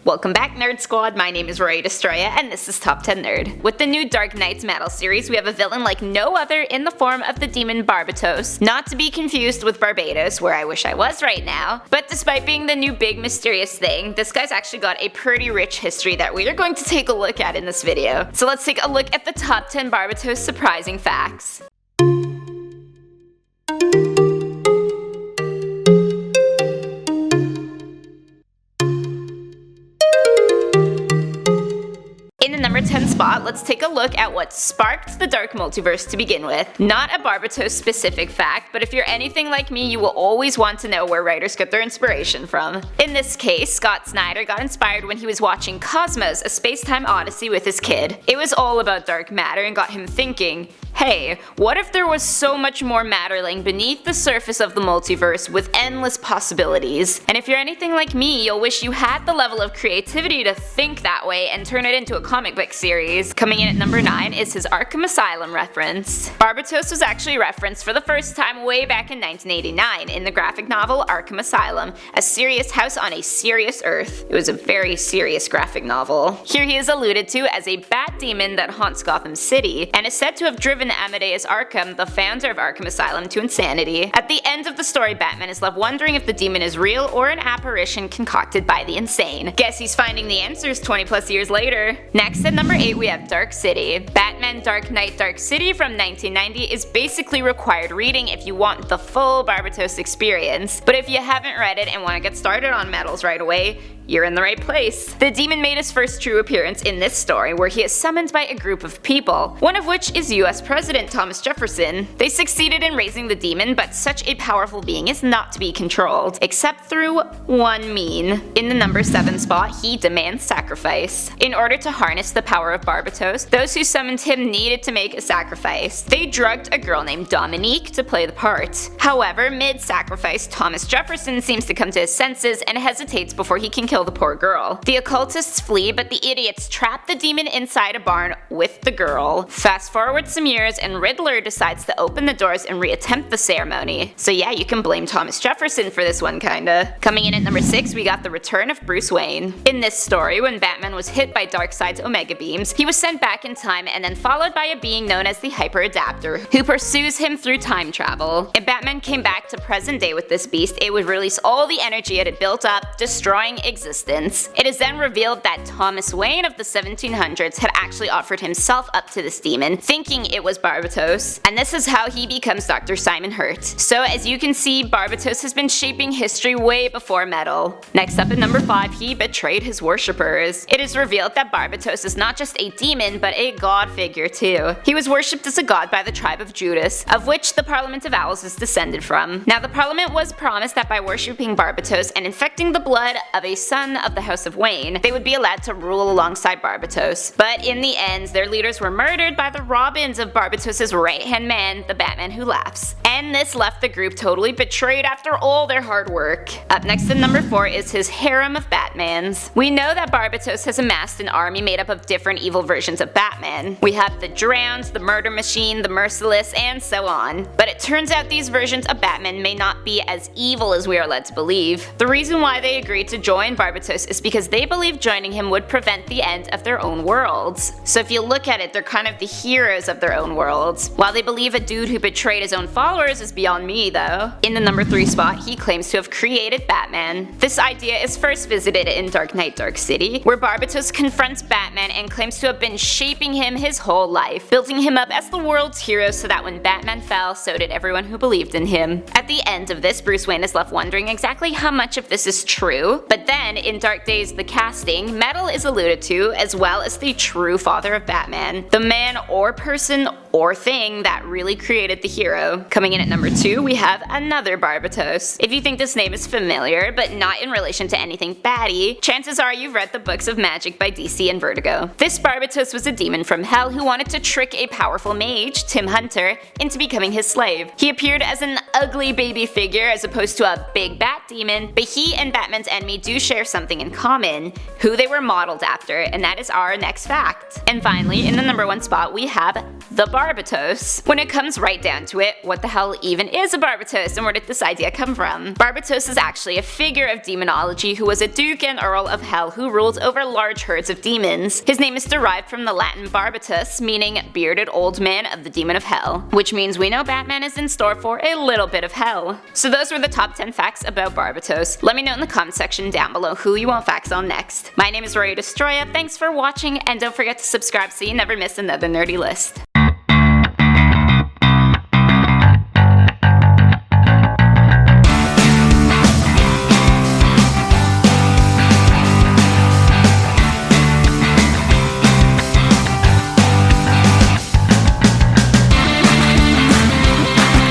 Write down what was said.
Welcome back, Nerd Squad. My name is Rory Destroya, and this is Top 10 Nerd. With the new Dark Knight's Metal series, we have a villain like no other in the form of the demon Barbatos, not to be confused with Barbados, where I wish I was right now. But despite being the new big mysterious thing, this guy's actually got a pretty rich history that we are going to take a look at in this video. So let's take a look at the top 10 Barbatos surprising facts. In the number 10 spot, let's take a look at what sparked the Dark Multiverse to begin with. Not a Barbatos specific fact, but if you're anything like me, you will always want to know where writers get their inspiration from. In this case, Scott Snyder got inspired when he was watching Cosmos, a space-time odyssey with his kid. It was all about dark matter and got him thinking, hey, what if there was so much more matter laying beneath the surface of the multiverse with endless possibilities? And if you're anything like me, you'll wish you had the level of creativity to think that way and turn it into a comic book series. Coming in at number 9 is his ARKHAM Asylum reference. Barbatos was actually referenced for the first time way back in 1989 in the graphic novel ARKHAM Asylum, a serious house on a serious earth. It was a very serious graphic novel. Here he is alluded to as a bat demon that haunts Gotham City, and is said to have driven Amadeus Arkham, the founder of ARKHAM Asylum, to insanity. At the end of the story, Batman is left wondering if the demon is real or an apparition concocted by the insane. Guess he's finding the answers 20 plus years later. Next at number 8 we have Dark City. Batman Dark Knight Dark City from 1990 is basically required reading if you want the full Barbatos experience, but if you haven't read it and want to get started on metals right away, you're in the right place. The demon made his first true appearance in this story, where he is summoned by a group of people, one of which is US President Thomas Jefferson. They succeeded in raising the demon, but such a powerful being is not to be controlled, except through one mean. In the number 7 spot, he demands sacrifice. In order to harness the power of Barbatos, those who summoned him needed to make a sacrifice. They drugged a girl named Dominique to play the part. However, mid-sacrifice, Thomas Jefferson seems to come to his senses and hesitates before he can kill the poor girl. The occultists flee, but the idiots trap the demon inside a barn with the girl. Fast forward some years and Riddler decides to open the doors and reattempt the ceremony. So yeah, you can blame Thomas Jefferson for this one kinda. Coming in at number 6 we got the return of Bruce Wayne. In this story, when Batman was hit by Darkseid's Omega beams, he was sent back in time and then followed by a being known as the Hyper Adapter, who pursues him through time travel. If Batman came back to present day with this beast, it would release all the energy it had built up, destroying existence. It is then revealed that Thomas Wayne of the 1700s had actually offered himself up to this demon, thinking it was Barbatos, and this is how he becomes Dr. Simon Hurt. So as you can see, Barbatos has been shaping history way before metal. Next up at number 5, he betrayed his worshippers. It is revealed that Barbatos is not just a demon, but a god figure too. He was worshipped as a god by the tribe of Judas, of which the Parliament of Owls is descended from. Now the Parliament was promised that by worshipping Barbatos and infecting the blood of a son of the House of Wayne, they would be allowed to rule alongside Barbatos. But in the end, their leaders were murdered by the Robins of Barbatos' right-hand man, the Batman Who Laughs. And this left the group totally betrayed after all their hard work. Up next at number 4 is his harem of Batmans. We know that Barbatos has amassed an army made up of different evil versions of Batman. We have the Drowned, the Murder Machine, the Merciless, and so on. But it turns out these versions of Batman may not be as evil as we are led to believe. The reason why they agreed to join Barbatos is because they believe joining him would prevent the end of their own worlds. So if you look at it, they're kind of the heroes of their own worlds. While they believe a dude who betrayed his own followers is beyond me though. In the number 3 spot, he claims to have created Batman. This idea is first visited in Dark Knight Dark City, where Barbatos confronts Batman and claims to have been shaping him his whole life, building him up as the world's hero so that when Batman fell, so did everyone who believed in him. At the end of this, Bruce Wayne is left wondering exactly how much of this is true, but then in Dark Days the casting, Metal is alluded to, as well as the true father of Batman, the man or person or thing that really created the hero. Coming in at number 2, we have another Barbatos. If you think this name is familiar, but not in relation to anything batty, chances are you've read the books of magic by DC and Vertigo. This Barbatos was a demon from hell who wanted to trick a powerful mage, Tim Hunter, into becoming his slave. He appeared as an ugly baby figure as opposed to a big bat demon, but he and Batman's enemy do share something in common, who they were modeled after, and that is our next fact. And finally, in the number 1 spot, we have the Barbatos. Barbatos. When it comes right down to it, what the hell even is a Barbatos and where did this idea come from? Barbatos is actually a figure of demonology who was a duke and earl of hell who ruled over large herds of demons. His name is derived from the Latin Barbatus, meaning bearded old man of the demon of hell, which means we know Batman is in store for a little bit of hell. So those were the top 10 facts about Barbatos. Let me know in the comment section down below who you want facts on next. My name is Rory Destroya, thanks for watching, and don't forget to subscribe so you never miss another nerdy list.